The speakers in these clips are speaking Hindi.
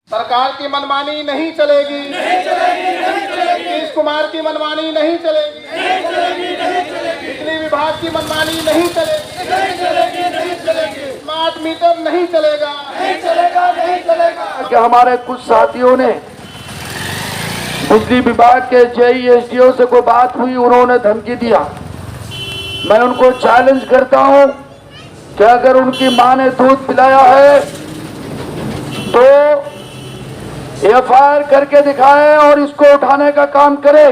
सरकार की मनमानी नहीं चलेगी, नीतीश कुमार की मनमानी नहीं चलेगी, बिजली विभाग की मनमानी नहीं चलेगी, स्मार्ट मीटर नहीं चलेगा। कि हमारे कुछ साथियों ने बिजली विभाग के जेई एसडीओ से कोई बात हुई, उन्होंने धमकी दिया। मैं उनको चैलेंज करता हूं कि अगर उनकी मां ने दूध पिलाया है तो एफआईआर करके दिखाए और इसको उठाने का काम करे।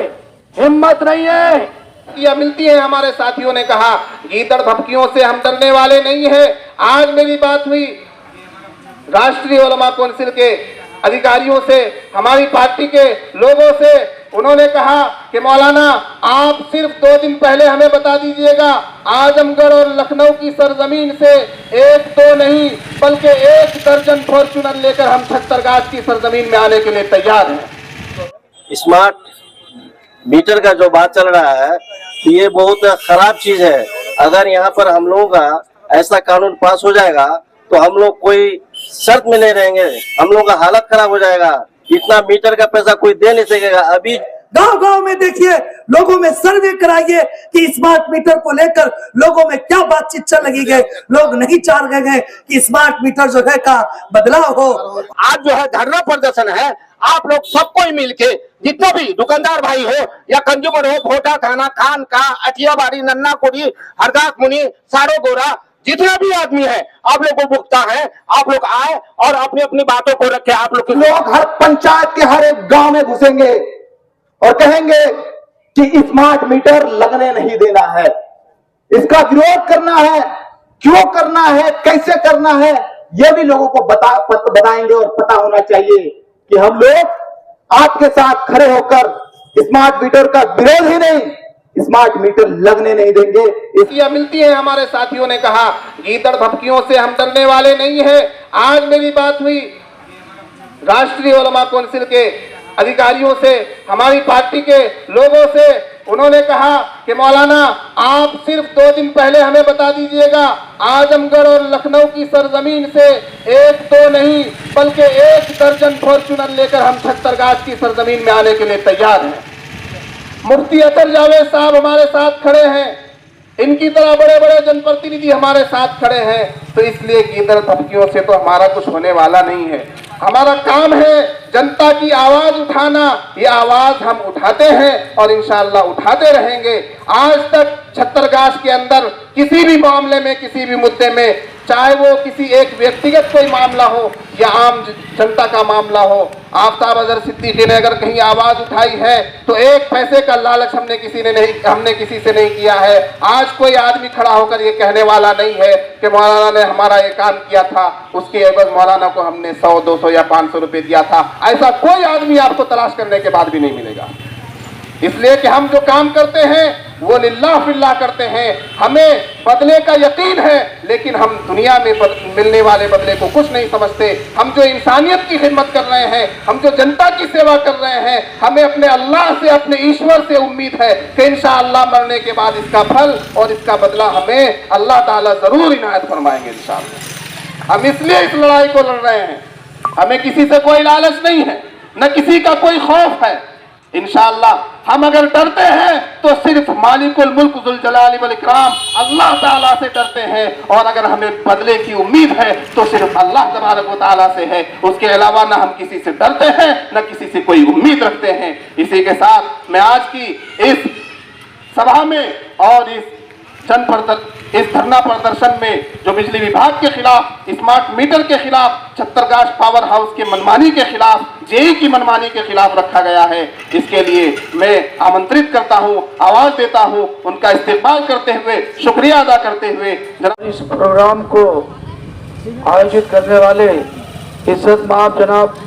हिम्मत नहीं है या मिलती है। हमारे साथियों ने कहा गीदड़ धमकियों से हम डरने वाले नहीं है। आज मेरी बात हुई राष्ट्रीय उलमा काउंसिल के अधिकारियों से, हमारी पार्टी के लोगों से। उन्होंने कहा कि मौलाना आप सिर्फ 2 दिन पहले हमें बता दीजिएगा, आजमगढ़ और लखनऊ की सरजमीन से 1-2 नहीं बल्कि 1 दर्जन फॉर्च्यूनर लेकर हम छत्तरगाछ की सरजमीन में आने के लिए तैयार हैं। स्मार्ट मीटर का जो बात चल रहा है ये बहुत खराब चीज है। अगर यहाँ पर हम लोगों का ऐसा कानून पास हो जाएगा तो हम लोग कोई शर्त में नहीं रहेंगे, हम लोग का हालत खराब हो जाएगा। इतना मीटर का पैसा कोई दे नहीं सकेगा। अभी गांव-गांव में देखिए, लोगों में सर्वे कराइए कि स्मार्ट मीटर को लेकर लोगों में क्या बातचीत चल रही है। लोग नहीं चाह रहे हैं कि स्मार्ट मीटर जो है का बदलाव हो। आज जो है धरना प्रदर्शन है, आप लोग सबको ही मिलके, जितने भी दुकानदार भाई हो या कंज्यूमर हो, भोटा थाना, खान का, अठियाबाड़ी, नन्ना कुड़ी, हरदास मुनि, सारो गोरा, जितना भी आदमी है आप लोग को भुगता है। आप लोग आए और अपनी अपनी बातों को रखे। आप लोग हर पंचायत के हर एक गांव में घुसेंगे और कहेंगे कि स्मार्ट मीटर लगने नहीं देना है, इसका विरोध करना है। क्यों करना है, कैसे करना है, यह भी लोगों को बताएंगे। और पता होना चाहिए कि हम लोग आपके साथ खड़े होकर स्मार्ट मीटर का विरोध ही नहीं, स्मार्ट मीटर लगने नहीं देंगे। इसलिए मिलती है। हमारे साथियों ने कहा गीदड़ धमकियों से हम डरने वाले नहीं है। आज मेरी बात हुई राष्ट्रीय उलमा काउंसिल के अधिकारियों से, हमारी पार्टी के लोगों से। उन्होंने कहा कि मौलाना आप सिर्फ 2 दिन पहले हमें बता दीजिएगा, आजमगढ़ और लखनऊ की सरजमीन से 1-2 नहीं बल्कि 1 दर्जन फॉर्च्यूनर लेकर हम छत्तरगाछ की सरजमीन में आने के लिए तैयार हैं। मुफ्ती अतर जावेद साहब हमारे साथ खड़े हैं, इनकी तरह बड़े बड़े जनप्रतिनिधि हमारे साथ खड़े हैं। तो इसलिए गीदड़ धमकियों से तो हमारा कुछ होने वाला नहीं है। हमारा काम है जनता की आवाज उठाना। ये आवाज हम उठाते हैं और इंशाअल्लाह उठाते रहेंगे। आज तक छत्तरगाछ के अंदर किसी भी मामले में, किसी भी मुद्दे में, चाहे वो किसी एक व्यक्तिगत कोई मामला हो या आम जनता का मामला हो, आफ्ताब अजहर सिद्दीकी ने अगर कहीं आवाज उठाई है तो 1 पैसे का लालच हमने किसी से नहीं किया है। आज कोई आदमी खड़ा होकर ये कहने वाला नहीं है कि मौलाना ने हमारा ये काम किया था, उसके एवज मौलाना को हमने 100, 200 या 500 रुपए दिया था। ऐसा कोई आदमी आपको तलाश करने के बाद भी नहीं मिलेगा। इसलिए कि हम जो काम करते हैं वो लिल्लाह फिल्लाह करते हैं। हमें बदले का यकीन है, लेकिन हम दुनिया में मिलने वाले बदले को कुछ नहीं समझते। हम जो इंसानियत की खिदमत कर रहे हैं, हम जो जनता की सेवा कर रहे हैं, हमें अपने अल्लाह से, अपने ईश्वर से उम्मीद है कि इंशाअल्लाह मरने के बाद इसका फल और इसका बदला हमें अल्लाह ताला जरूर इनायत फरमाएंगे इंशाअल्लाह। हम इसलिए इस लड़ाई को लड़ रहे हैं। हमें किसी से कोई लालच नहीं है, न किसी का कोई खौफ है। इंशाअल्लाह हम अगर डरते हैं तो सिर्फ मालिकुल मुल्क जुल जलाली वल इकराम अल्लाह ताला से डरते हैं। और अगर हमें बदले की उम्मीद है तो सिर्फ अल्लाह तबारक व तआला से है। उसके अलावा ना हम किसी से डरते हैं, न किसी से कोई उम्मीद रखते हैं। इसी के साथ मैं आज की इस सभा में और इस धरना प्रदर्शन में जो बिजली विभाग के खिलाफ, स्मार्ट मीटर के खिलाफ, छत्तरगाछ पावर हाउस के मनमानी के खिलाफ, जेई की मनमानी के खिलाफ रखा गया है, इसके लिए मैं आमंत्रित करता हूं, आवाज देता हूं, उनका इस्तेमाल करते हुए, शुक्रिया अदा करते हुए इस प्रोग्राम को आयोजित करने वाले इज्जत माब जनाब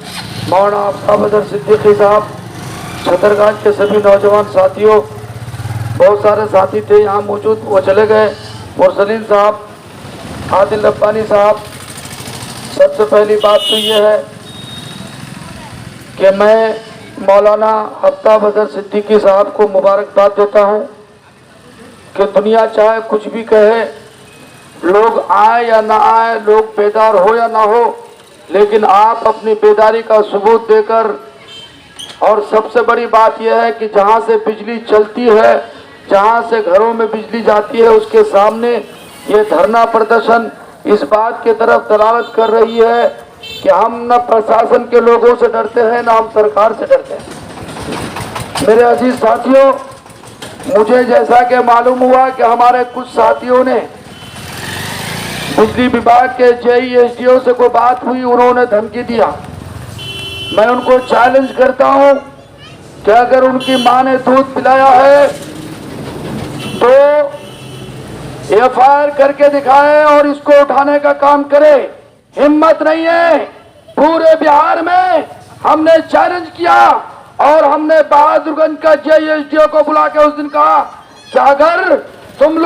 मौलाना आफ्ताब अजहर सिद्दीकी साहब, छत्तरगाछ के सभी नौजवान साथियों, बहुत सारे साथी थे यहाँ मौजूद, वो चले गए। मुरसलीन साहब, आदिल रब्बानी साहब, सबसे पहली बात तो ये है कि मैं मौलाना आफ्ताब अजहर सिद्दीकी साहब को मुबारकबाद देता हूँ कि दुनिया चाहे कुछ भी कहे, लोग आए या ना आए, लोग बेदार हो या ना हो, लेकिन आप अपनी बेदारी का सबूत देकर, और सबसे बड़ी बात यह है कि जहां से बिजली चलती है, जहां से घरों में बिजली जाती है, उसके सामने ये धरना प्रदर्शन इस बात की तरफ दलालत कर रही है कि हम न प्रशासन के लोगों से डरते हैं, न हम सरकार से डरते हैं। मेरे अजीज साथियों, मुझे जैसा कि मालूम हुआ कि हमारे कुछ साथियों ने बिजली विभाग के जेईएसडीओ से कोई बात हुई, उन्होंने धमकी दिया। मैं उनको चैलेंज करता हूं कि अगर उनकी मां ने दूध पिलाया है तो एफआईआर करके दिखाए और इसको उठाने का काम करे। हिम्मत नहीं है। पूरे बिहार में हमने चैलेंज किया और हमने बहादुरगंज का जेईएसडीओ को बुला के उस दिन कहा कि अगर तुम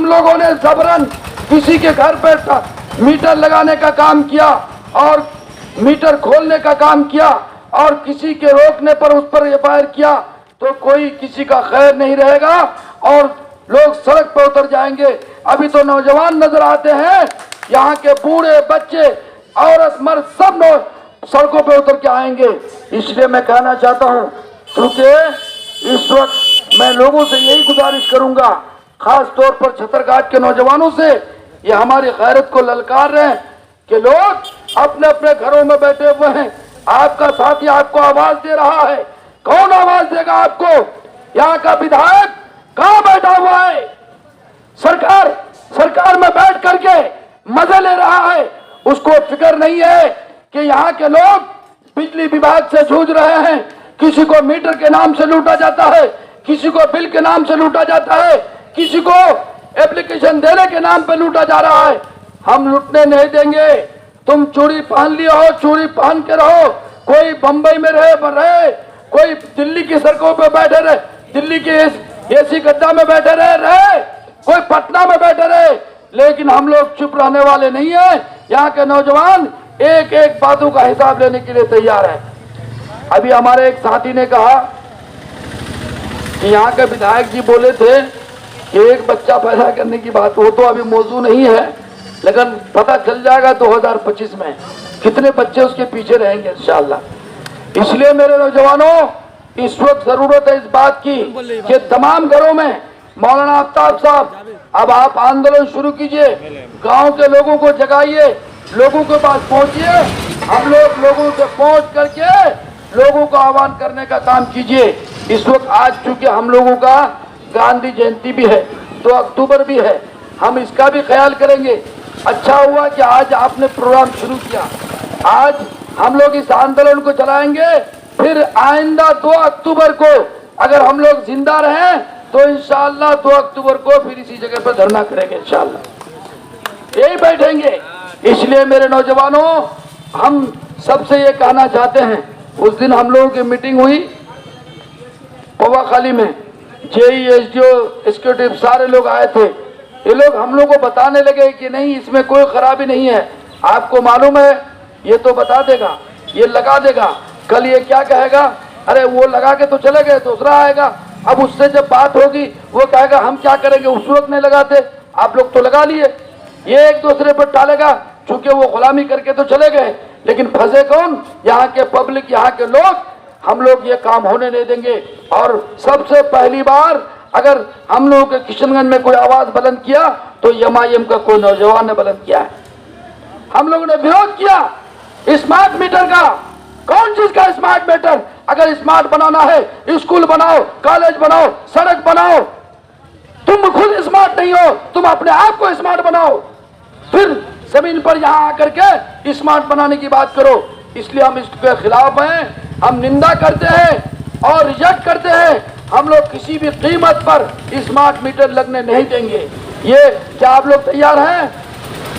लोगों ने जबरन किसी के घर पर मीटर लगाने का काम किया और मीटर खोलने का काम किया और किसी के रोकने पर उस पर एफआईआर किया तो कोई किसी का खैर नहीं रहेगा और लोग सड़क पर उतर जाएंगे। अभी तो नौजवान नजर आते हैं, यहाँ के बूढ़े बच्चे औरत मर्द सब सड़कों पे उतर के आएंगे। इसलिए मैं कहना चाहता हूँ, क्योंकि इस वक्त मैं लोगों से यही गुजारिश करूंगा, खास तौर पर छतरघाट के नौजवानों से, ये हमारी गैरत को ललकार रहे हैं कि लोग अपने अपने घरों में बैठे हुए हैं। आपका साथी आपको आवाज दे रहा है, कौन आवाज देगा आपको? यहाँ का विधायक कहाँ बैठा हुआ है? सरकार में बैठ करके मजे ले रहा है। उसको फिक्र नहीं है कि यहाँ के लोग बिजली विभाग से जूझ रहे हैं। किसी को मीटर के नाम से लूटा जाता है, किसी को बिल के नाम से लूटा जाता है, किसी को एप्लीकेशन देने के नाम पे लूटा जा रहा है। हम लूटने नहीं देंगे। तुम चूड़ी पहन लिए हो, चूड़ी पहन के रहो। कोई बंबई में रहे, कोई दिल्ली की सड़कों पे बैठे रहे, दिल्ली के एसी गड्ढा में बैठे रहे, कोई पटना में बैठे रहे, लेकिन हम लोग चुप रहने वाले नहीं है। यहाँ के नौजवान एक एक बातों का हिसाब लेने के लिए तैयार है। अभी हमारे एक साथी ने कहा कि यहाँ के विधायक जी बोले थे कि एक बच्चा पैदा करने की बात, वो तो अभी मौजूद नहीं है, लेकिन पता चल जाएगा 2025 में कितने बच्चे उसके पीछे रहेंगे इंशाअल्लाह। इसलिए मेरे नौजवानों, इस वक्त जरूरत है इस बात की कि तमाम घरों में, मौलाना आफ्ताब साहब, अब आप आंदोलन शुरू कीजिए, गांव के लोगों को जगाइए, लोगों के पास पहुंचिए। हम लोग लोगों से पहुंच करके लोगों को आह्वान करने का काम कीजिए। इस वक्त आज चूंकि हम लोगों का गांधी जयंती भी है, 2 अक्टूबर भी है, हम इसका भी ख्याल करेंगे। अच्छा हुआ कि आज आपने प्रोग्राम शुरू किया। आज हम लोग इस आंदोलन को चलाएंगे, फिर आइंदा 2 अक्टूबर को अगर हम लोग जिंदा रहें तो इंशाअल्लाह 2 अक्टूबर को फिर इसी जगह पर धरना करेंगे इंशाअल्लाह, यही बैठेंगे। इसलिए मेरे नौजवानों, हम सबसे ये कहना चाहते हैं, उस दिन हम लोगों की मीटिंग हुई पवाखाली में, जेईएसडीओ एग्जीक्यूटिव सारे लोग आए थे। ये लोग हम लोग को बताने लगे कि नहीं, इसमें कोई खराबी नहीं है। आपको मालूम है, ये तो बता देगा, ये लगा देगा। कल ये क्या कहेगा, अरे वो लगा के तो चले गए, दूसरा आएगा। अब उससे जब बात होगी वो कहेगा हम क्या करेंगे, उस वक्त नहीं लगाते, आप लोग तो लगा लिए। ये एक दूसरे पर टालेगा, चूंकि वो गुलामी करके तो चले गए, लेकिन फंसे कौन? यहाँ के पब्लिक, यहाँ के लोग। हम लोग ये काम होने नहीं देंगे। और सबसे पहली बार अगर हम लोगों के किशनगंज में कोई आवाज बुलंद किया तो एमआईएम का कोई नौजवान ने बुलंद किया है। हम लोगों ने विरोध किया स्मार्ट मीटर का। कौन चीज का स्मार्ट मीटर? अगर स्मार्ट बनाना है, स्कूल बनाओ, कॉलेज बनाओ, सड़क बनाओ। तुम खुद स्मार्ट नहीं हो, तुम अपने आप को स्मार्ट बनाओ, फिर जमीन पर यहाँ आकर के स्मार्ट बनाने की बात करो। इसलिए हम इसके खिलाफ हैं, हम निंदा करते हैं और रिजेक्ट करते हैं। हम लोग किसी भी कीमत पर स्मार्ट मीटर लगने नहीं देंगे। ये क्या आप लोग तैयार हैं?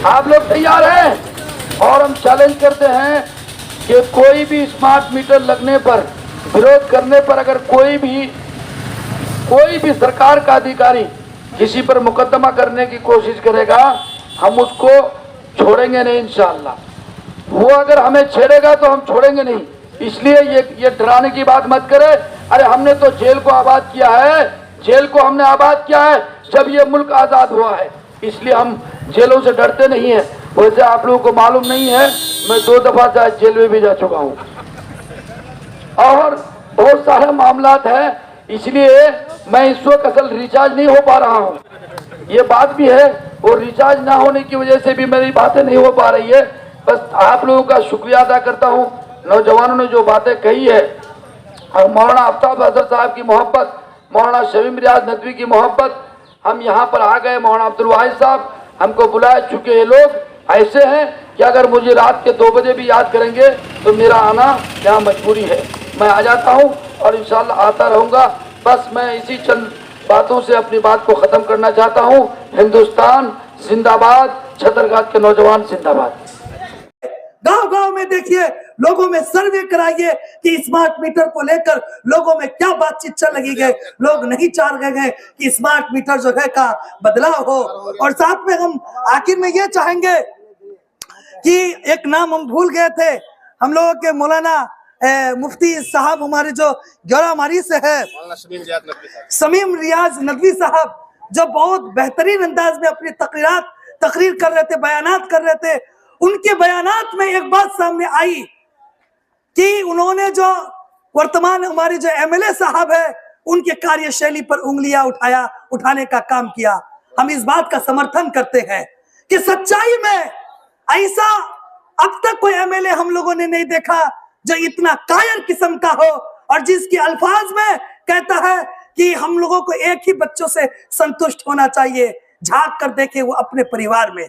आप लोग तैयार हैं? और हम चैलेंज करते हैं कि कोई भी स्मार्ट मीटर लगने पर, विरोध करने पर, अगर कोई भी सरकार का अधिकारी किसी पर मुकदमा करने की कोशिश करेगा, हम उसको छोड़ेंगे नहीं इंशाअल्लाह। वो अगर हमें छेड़ेगा तो हम छोड़ेंगे नहीं। इसलिए ये डराने की बात मत करे। अरे हमने तो जेल को आबाद किया है, जेल को हमने आबाद किया है जब ये मुल्क आजाद हुआ है, इसलिए हम जेलों से डरते नहीं है। वैसे आप लोगों को मालूम नहीं है, मैं 2 दफा जेल में भी जा चुका हूँ और बहुत सारे मामलात हैं, इसलिए मैं इस वक्त असल रिचार्ज नहीं हो पा रहा हूँ। ये बात भी है, और रिचार्ज ना होने की वजह से भी मेरी बातें नहीं हो पा रही है। बस आप लोगों का शुक्रिया अदा करता हूँ, नौजवानों ने जो बातें कही है, और मौलाना आफ्ताब अजहर साहब की मोहब्बत, मौलाना शमीम रियाज नदवी की मोहब्बत, हम यहाँ पर आ गए। मौलाना अब्दुल वाहिद साहब हमको बुला चुके। ये लोग ऐसे हैं कि अगर मुझे रात के 2 बजे भी याद करेंगे तो मेरा आना यहाँ मजबूरी है, मैं आ जाता हूँ और इंशाल्लाह आता रहूँगा। बस मैं इसी चंद बातों से अपनी बात को ख़त्म करना चाहता हूँ। हिंदुस्तान जिंदाबाद, छतरगाद के नौजवान जिंदाबाद। गांव गांव में देखिए, लोगों में सर्वे कराइए कि स्मार्ट मीटर को लेकर लोगों में क्या बातचीत चल रही है। लोग नहीं चाह रहे हैं कि स्मार्ट मीटर जो है का बदलाव हो। और साथ में हम आखिर में ये चाहेंगे कि एक नाम हम भूल गए थे, हम लोगों के मौलाना मुफ्ती साहब हमारे जो ग्यारामारी से है, शमीम रियाज नदवी साहब, जो बहुत बेहतरीन अंदाज में अपनी तकरीर कर रहे थे, बयानात कर रहे थे। उनके बयानात में एक बात सामने आई कि उन्होंने जो वर्तमान हमारे जो एमएलए साहब है उनके कार्यशैली पर उंगलियां उठाने का काम किया। हम इस बात का समर्थन करते हैं कि सच्चाई में ऐसा अब तक कोई एमएलए हम लोगों ने नहीं देखा जो इतना कायर किस्म का हो और जिसके अल्फाज में कहता है कि हम लोगों को एक ही बच्चों से संतुष्ट होना चाहिए। झांक कर देखे वो अपने परिवार में,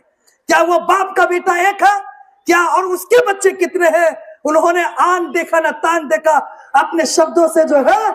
क्या वो बाप का बेटा एक है क्या, और उसके बच्चे कितने हैं? उन्होंने आन देखा ना तान देखा, अपने शब्दों से जो है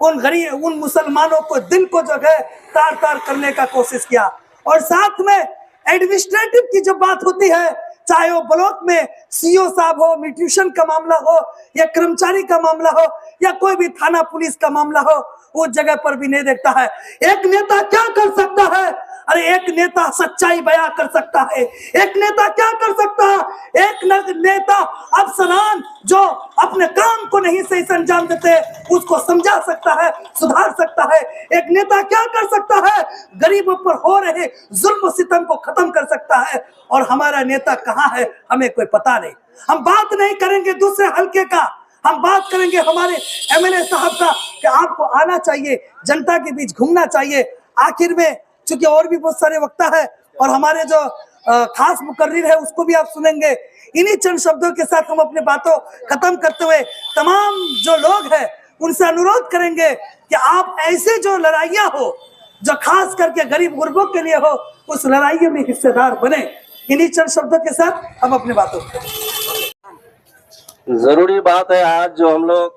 उन गरीब उन मुसलमानों को दिल को जो है तार तार करने का कोशिश किया। और साथ में एडमिनिस्ट्रेटिव की जब बात होती है, चाहे वो ब्लॉक में सीओ साहब हो, म्यूटेशन का मामला हो, या कर्मचारी का मामला हो, या कोई भी थाना पुलिस का मामला हो, उस जगह पर भी नहीं देखता है। एक नेता क्या कर सकता है? अरे एक नेता सच्चाई बयां कर सकता है। एक नेता क्या कर सकता है? एक नेता अफसरान जो अपने काम को नहीं सही से अंजाम देते उसको समझा सकता है, सुधार सकता है। एक नेता क्या कर सकता है? गरीबों पर हो रहे जुल्म सितम को खत्म कर सकता है। और हमारा नेता कहाँ है हमें कोई पता नहीं। हम बात नहीं करेंगे दूसरे हल्के का, हम बात करेंगे हमारे एमएलए साहब का कि आपको आना चाहिए, जनता के बीच घूमना चाहिए। आखिर में चूंकि और भी बहुत सारे वक्ता है और हमारे जो खास मुकर्रिर है उसको भी आप सुनेंगे। इन्हीं चंद शब्दों के साथ हम अपनी बातों खत्म करते हुए तमाम जो लोग हैं उनसे अनुरोध करेंगे कि आप ऐसे जो लड़ाइयाँ हो जो खास करके गरीब गुरबों के लिए हो, उस लड़ाई में हिस्सेदार बने। इन्हीं चंद शब्दों के साथ हम अपनी बातों जरूरी बात है आज जो हम लोग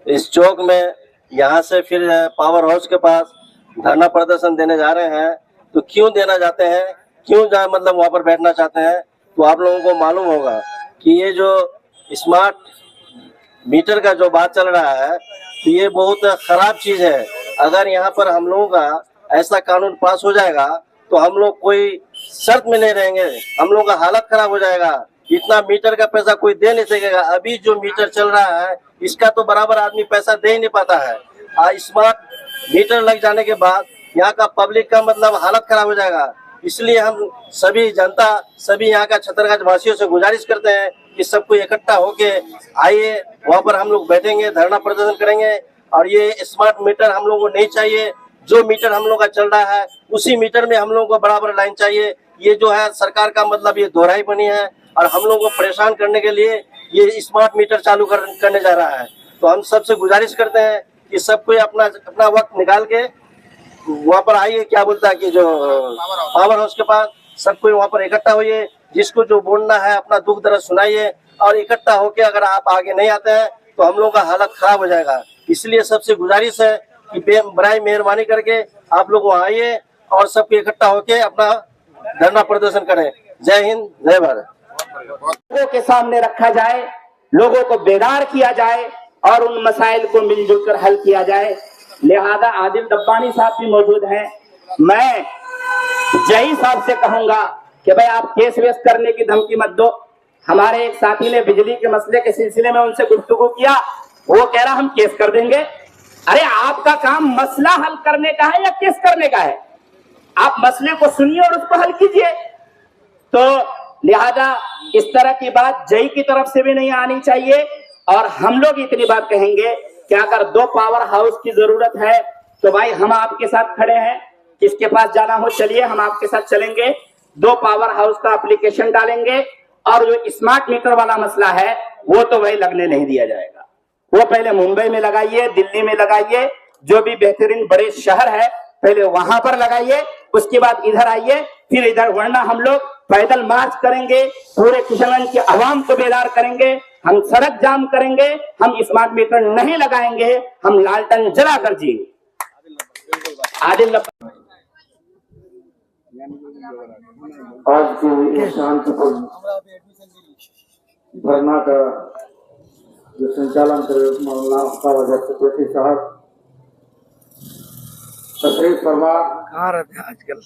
इस चौक में यहाँ से फिर पावर हाउस के पास धरना प्रदर्शन देने जा रहे हैं। तो क्यों देना चाहते हैं, क्यों मतलब वहाँ पर बैठना चाहते हैं, तो आप लोगों को मालूम होगा कि ये जो स्मार्ट मीटर का जो बात चल रहा है तो ये बहुत खराब चीज़ है। अगर यहाँ पर हम लोगों का ऐसा कानून पास हो जाएगा तो हम लोग कोई शर्त में नहीं रहेंगे, हम लोगों का हालत खराब हो जाएगा। इतना मीटर का पैसा कोई दे नहीं सकेगा। अभी जो मीटर चल रहा है इसका तो बराबर आदमी पैसा दे ही नहीं पाता है। स्मार्ट मीटर लग जाने के बाद यहाँ का पब्लिक का मतलब हालत खराब हो जाएगा। इसलिए हम सभी जनता, सभी यहाँ का छतरगाछ वासियों से गुजारिश करते हैं कि सबको इकट्ठा होके आइए, वहाँ पर हम लोग बैठेंगे, धरना प्रदर्शन करेंगे। और ये स्मार्ट मीटर हम लोगों को नहीं चाहिए। जो मीटर हम लोग का चल रहा है उसी मीटर में हम लोगों को बराबर लाइन चाहिए। ये जो है सरकार का मतलब ये दोहराई बनी है और हम लोगों को परेशान करने के लिए ये स्मार्ट मीटर चालू करने जा रहा है। तो हम सबसे गुजारिश करते हैं कि सब कोई अपना अपना वक्त निकाल के वहाँ पर आइए, क्या बोलता है कि जो पावर हाउस के पास सब कोई वहाँ पर इकट्ठा होइए। जिसको जो बोलना है अपना दुख दर्द सुनाइए और इकट्ठा होके अगर आप आगे नहीं आते हैं तो हम लोगों का हालत खराब हो जाएगा। इसलिए सबसे गुजारिश है कि बराए मेहरबानी करके आप लोग वहाँ आइए और सबको इकट्ठा होके अपना धरना प्रदर्शन करें। जय हिंद, जय भारत। लोगों के सामने रखा जाए, लोगों को बेदार किया जाए और उन मसाइल को मिलजुल कर हल किया जाए। लिहाजा आदिल दब्बानी साहब भी मौजूद हैं। मैं जही साहब से कहूंगा कि भाई आप केस वेस करने की धमकी मत दो। हमारे एक साथी ने बिजली के मसले के सिलसिले में उनसे गुफ्तगू किया, वो कह रहा हम केस कर देंगे। अरे आपका काम मसला हल करने का है या केस करने का है? आप मसले को सुनिए और उसको हल कीजिए। तो लिहाजा इस तरह की बात जय की तरफ से भी नहीं आनी चाहिए। और हम लोग इतनी बात कहेंगे कि अगर 2 पावर हाउस की जरूरत है तो भाई हम आपके साथ खड़े हैं, किसके पास जाना हो चलिए, हम आपके साथ चलेंगे। 2 पावर हाउस का एप्लीकेशन डालेंगे और जो स्मार्ट मीटर वाला मसला है वो तो भाई लगने नहीं दिया जाएगा। वो पहले मुंबई में लगाइए, दिल्ली में लगाइए, जो भी बेहतरीन बड़े शहर है पहले वहां पर लगाइए, उसके बाद इधर आइए, फिर इधर। वरना हम लोग पैदल मार्च करेंगे, पूरे किशनगंज के आवाम को बेदार करेंगे, हम सड़क जाम करेंगे, हम स्मार्ट मीटर नहीं लगाएंगे, हम लालटेन जला कर जिएंगे। आदिल आज के शांतिपूर्ण धरना का जो संचालन कर मौलाना सेक्रेटरी साहब तशरीफ फरमा, आजकल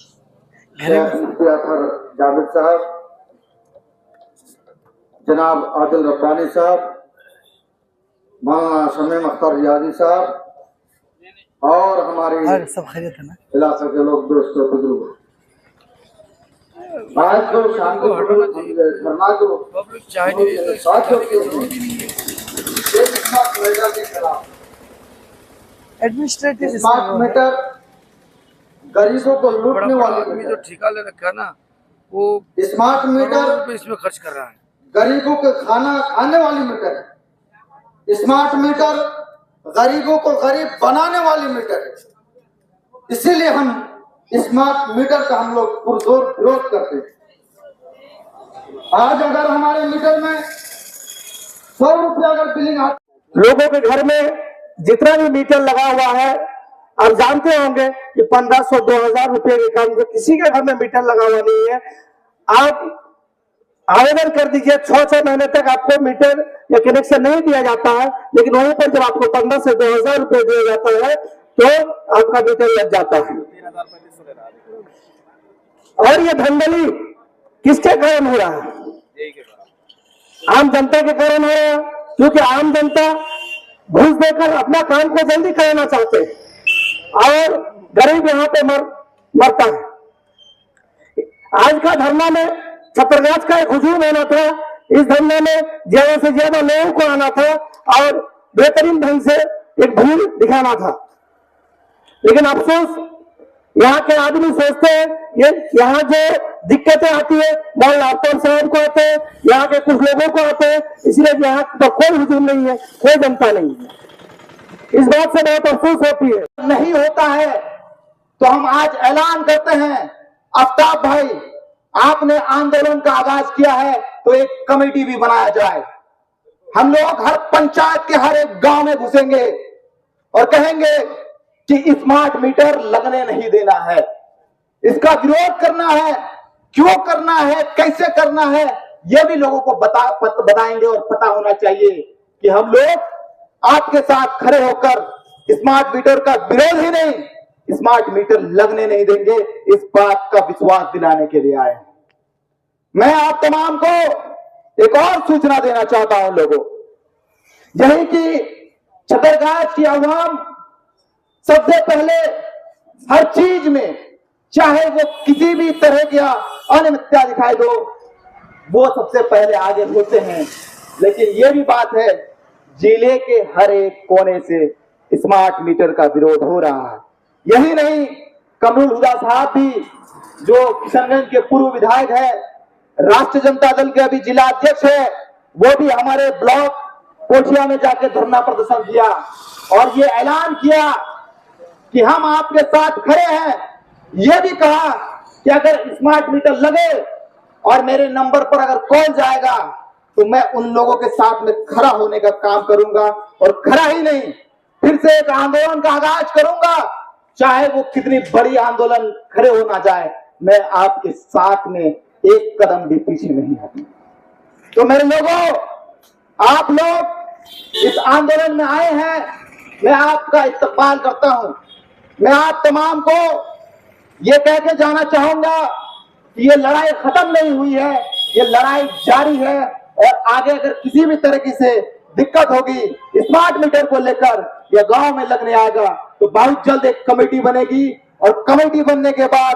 जावेद साहब, जनाब आदिल रब्बानी साहब, मौलाना शमीम अख्तर रियाजी साहब और हमारे सब खैरियत है ना, इलाके के लोग, दोस्तों, बुजुर्ग, आज जो शांतिपूर्ण धरना एडमिनिस्ट्रेटिव स्मार्ट मीटर गरीबों को लूटने वाले आदमी जो ठेका ले रखा है ना, वो स्मार्ट मीटर इसमें खर्च कर रहा है। गरीबों के खाना खाने वाली मीटर है। स्मार्ट मीटर गरीबों को गरीब बनाने वाली मीटर है। इसीलिए हम स्मार्ट मीटर का हम लोग पुरजोर विरोध करते हैं। आज अगर हमारे मीटर में 100 रुपया अगर बिलिंग आती, लोगों के घर में जितना भी मीटर लगा हुआ है, आप जानते होंगे कि 1500-2000 रुपए के काम से किसी के घर में मीटर लगा हुआ नहीं है। आप आवेदन कर दीजिए, 6 महीने तक आपको मीटर या कनेक्शन नहीं दिया जाता है, लेकिन वहीं पर जब आपको 1500 से 2000 रुपए दिया जाता है तो आपका मीटर लग जाता है। और ये धांधली किसके कारण हो रहा है? आम जनता के कारण हो रहा है, क्योंकि आम जनता घूस देकर अपना काम को जल्दी कराना चाहते हैं और गरीब यहाँ पे मरता है। आज का धरना में छतरगाछ का एक हुजूम होना था, इस धरने में ज्यादा से ज्यादा लोगों को आना था और बेहतरीन ढंग से एक भीड़ दिखाना था। लेकिन अफसोस यहाँ के आदमी सोचते हैं ये यहाँ जो दिक्कतें आती है मौलाना अख्तर साहब को आते हैं, यहाँ के कुछ लोगों को आते हैं, इसलिए यहाँ पर कोई हुजूम नहीं है, कोई जनता नहीं है। इस बात से बहुत अफसोस होती है। नहीं होता है तो हम आज ऐलान करते हैं, आफ्ताब भाई आपने आंदोलन का आगाज किया है तो एक कमेटी भी बनाया जाए। हम लोग हर पंचायत के हर एक गांव में घुसेंगे और कहेंगे कि स्मार्ट मीटर लगने नहीं देना है, इसका विरोध करना है, क्यों करना है, कैसे करना है, यह भी लोगों को बताएंगे और पता होना चाहिए कि हम लोग आपके साथ खड़े होकर स्मार्ट मीटर का विरोध ही नहीं, स्मार्ट मीटर लगने नहीं देंगे, इस बात का विश्वास दिलाने के लिए आए हैं। मैं आप तमाम को एक और सूचना देना चाहता हूं लोगों, यही कि छतरगाछ की आवाम सबसे पहले हर चीज में, चाहे वो किसी भी तरह का अनियमितता दिखाई दो, वो सबसे पहले आगे होते हैं। लेकिन ये भी बात है, जिले के हर एक कोने से स्मार्ट मीटर का विरोध हो रहा है। यही नहीं, कमरुल हुदा साहब भी जो किशनगंज के पूर्व विधायक है, राष्ट्रीय जनता दल के अभी जिला अध्यक्ष है, वो भी हमारे ब्लॉक कोठिया में जाकर धरना प्रदर्शन किया और ये ऐलान किया कि हम आपके साथ खड़े हैं। यह भी कहा कि अगर स्मार्ट मीटर लगे और मेरे नंबर पर अगर कॉल जाएगा तो मैं उन लोगों के साथ में खड़ा होने का काम करूंगा, और खड़ा ही नहीं, फिर से एक आंदोलन का आगाज करूंगा, चाहे वो कितनी बड़ी आंदोलन खड़े होना जाए, मैं आपके साथ में एक कदम भी पीछे नहीं हटूंगा। तो मेरे लोगों, आप लोग इस आंदोलन में आए हैं, मैं आपका इस्तकबाल करता हूं। मैं आप तमाम को ये कह के जाना चाहूंगा कि ये लड़ाई खत्म नहीं हुई है, ये लड़ाई जारी है, और आगे अगर किसी भी तरीके से दिक्कत होगी स्मार्ट मीटर को लेकर या गांव में लगने आएगा तो बहुत जल्द एक कमेटी बनेगी, और कमेटी बनने के बाद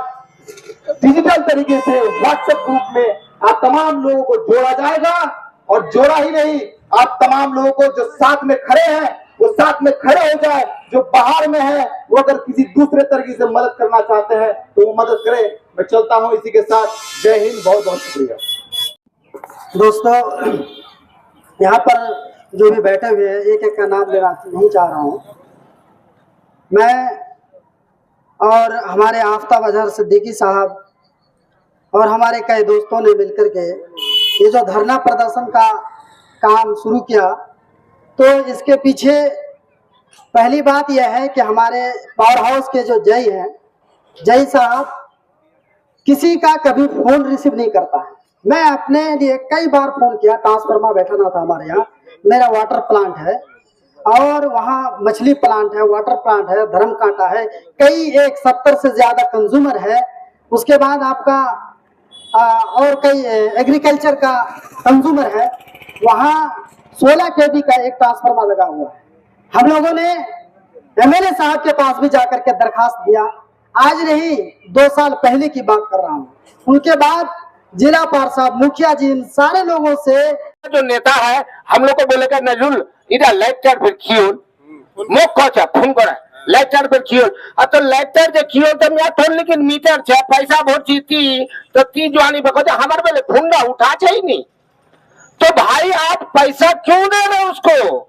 डिजिटल तरीके से व्हाट्सएप ग्रुप में आप तमाम लोगों को जोड़ा जाएगा, और जोड़ा ही नहीं, आप तमाम लोगों को जो साथ में खड़े हैं वो साथ में खड़े हो जाए, जो बाहर में है वो अगर किसी दूसरे तरीके से मदद करना चाहते हैं तो वो मदद करे। मैं चलता हूं इसी के साथ। जय हिंद, बहुत बहुत शुक्रिया। दोस्तों, यहाँ पर जो भी बैठे हुए हैं, एक एक का नाम लेना नहीं चाह रहा हूँ मैं, और हमारे आफ्ताब अजहर सिद्दीकी साहब और हमारे कई दोस्तों ने मिलकर के ये जो धरना प्रदर्शन का काम शुरू किया, तो इसके पीछे पहली बात यह है कि हमारे पावर हाउस के जो जय हैं, जय साहब किसी का कभी फोन रिसीव नहीं करता है। मैं अपने लिए कई बार फोन किया, ट्रांसफार्मर बैठाना था हमारे यहाँ, मेरा वाटर प्लांट है और वहाँ मछली प्लांट है, वाटर प्लांट है, धर्म कांटा है, कई 70 से ज्यादा कंज्यूमर है। उसके बाद आपका और कई एग्रीकल्चर का कंज्यूमर है। वहाँ 16 kV का एक ट्रांसफार्मर लगा हुआ है। हम लोगों ने एमएलए साहब के पास भी जाकर के दरखास्त दिया, आज नहीं 2 साल पहले की बात कर रहा हूँ। उनके बाद जिला पार्षद, मुखिया जी, इन सारे लोगों से जो नेता है हम लोग को बोलेगा नजुल इधर लेक्चर फिर खियोल मुख खोचा फोन करे लेक्चर फिर खियोल। अब तो लेक्चर जो खियोल तो मैं थोड़, लेकिन मीटर छे पैसा बहुत जीती तो ती जवानी बको हमारे पहले फुंडा उठा चाहिए नहीं। तो भाई आप पैसा क्यों दे रहे उसको?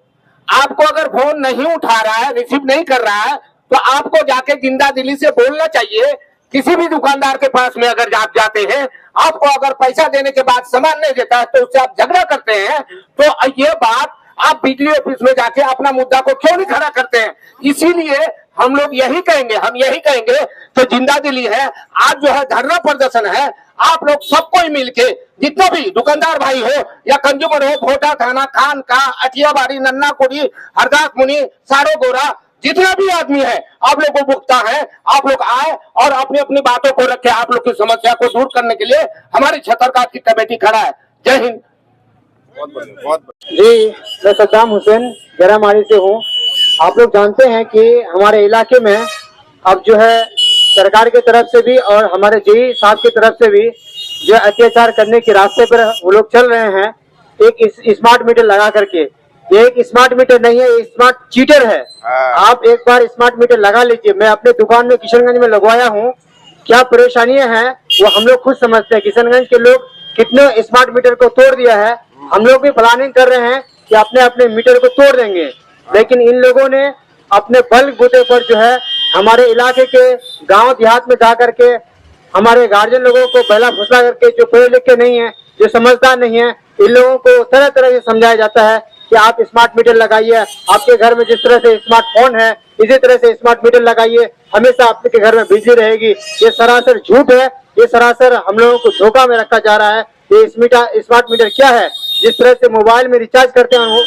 आपको अगर फोन नहीं उठा रहा है, रिसीव नहीं कर रहा है, तो आपको जाके जिंदा दिली से बोलना चाहिए। किसी भी दुकानदार के पास में अगर आप जाते हैं, आपको अगर पैसा देने के बाद सामान नहीं देता है तो उससे आप झगड़ा करते हैं, तो ये बात आप बिजली ऑफिस में जाके अपना मुद्दा को क्यों नहीं खड़ा करते हैं? इसीलिए हम लोग यही कहेंगे तो जिंदा दिली है। आज जो है धरना प्रदर्शन है, आप लोग सबको मिलके, जितना भी दुकानदार भाई हो या कंज्यूमर हो, भोटा थाना, खान का, अटियाबाड़ी, नन्ना कुड़ी, हरदास मुनि, सारो गोरा, जितना भी आदमी है, आप लोग को भुगता है, आप लोग आए और अपनी अपनी बातों को रखे। आप लोग की समस्या को दूर करने के लिए हमारी छतरकाट की कमेटी खड़ा है। जय हिंद। जी, मैं सद्दाम हुसैन गरामारी से हूँ। आप लोग जानते हैं कि हमारे इलाके में अब जो है सरकार की तरफ से भी और हमारे जेई साहब की तरफ से भी जो अत्याचार करने के रास्ते पर वो लोग चल रहे हैं। एक स्मार्ट मीटर लगा करके, ये एक स्मार्ट मीटर नहीं है, ये स्मार्ट चीटर है। आप एक बार स्मार्ट मीटर लगा लीजिए। मैं अपने दुकान में किशनगंज में लगवाया हूँ। क्या परेशानियां हैं वो हम लोग खुद समझते हैं। किशनगंज के लोग कितने स्मार्ट मीटर को तोड़ दिया है। हम लोग भी प्लानिंग कर रहे हैं कि अपने अपने मीटर को तोड़ देंगे, लेकिन इन लोगों ने अपने बल बूते पर जो है हमारे इलाके के गांव देहात में जा करके हमारे गार्जियन लोगों को पहला फुसला करके, जो पढ़े लिखे नहीं है, जो समझदार नहीं है, इन लोगों को तरह तरह से समझाया जाता है कि आप स्मार्ट मीटर लगाइए। आपके घर में जिस तरह से स्मार्टफोन है, इसी तरह से स्मार्ट मीटर लगाइए, हमेशा आपके घर में बिजली रहेगी। ये सरासर झूठ है। ये सरासर हम लोगों को धोखा में रखा जा रहा है। ये स्मार्ट मीटर क्या है? जिस तरह से मोबाइल में रिचार्ज करते हैं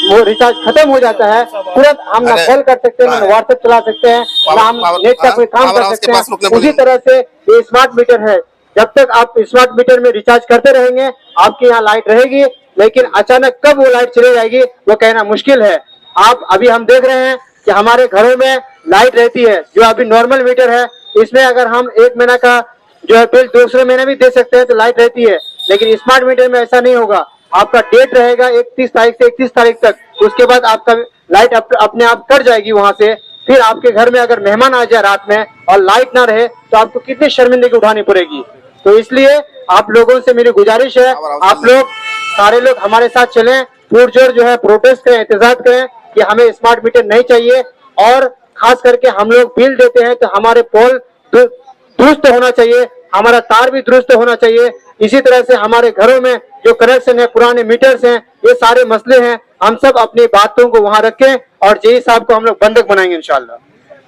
वो रिचार्ज खत्म हो जाता है, तुरंत हम ना कॉल कर सकते हैं, ना व्हाट्सएप चला सकते हैं, ना हम नेट का कोई काम कर सकते हैं। उसी तरह से ये स्मार्ट मीटर है। जब तक आप स्मार्ट मीटर में रिचार्ज करते रहेंगे, आपके यहाँ लाइट रहेगी, लेकिन अचानक कब वो लाइट चली जाएगी वो कहना मुश्किल है। आप अभी हम देख रहे हैं कि हमारे घरों में लाइट रहती है। जो अभी नॉर्मल मीटर है, इसमें अगर हम 1 महीना का जो है बिल दूसरे महीने भी दे सकते हैं तो लाइट रहती है, लेकिन स्मार्ट मीटर में ऐसा नहीं होगा। आपका डेट रहेगा 31 तारीख से 31 तारीख तक, उसके बाद आपका लाइट अपने आप कट जाएगी वहां से। फिर आपके घर में अगर मेहमान आ जाए रात में और लाइट ना रहे तो आपको कितनी शर्मिंदगी उठानी पड़ेगी। तो इसलिए आप लोगों से मेरी गुजारिश है, आप लोग सारे लोग हमारे साथ चलें, पुरजोर जो है प्रोटेस्ट करें, एहतजाज करें कि हमें स्मार्ट मीटर नहीं चाहिए। और खास करके हम लोग बिल देते हैं तो हमारे पोल दुरुस्त होना चाहिए, हमारा तार भी दुरुस्त होना चाहिए। इसी तरह से हमारे घरों में जो कनेक्शन है, पुराने मीटर्स हैं, ये सारे मसले हैं। हम सब अपनी बातों को वहां रखें और जेई साहब को हम लोग बंधक बनाएंगे इंशाल्लाह।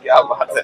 क्या बात है।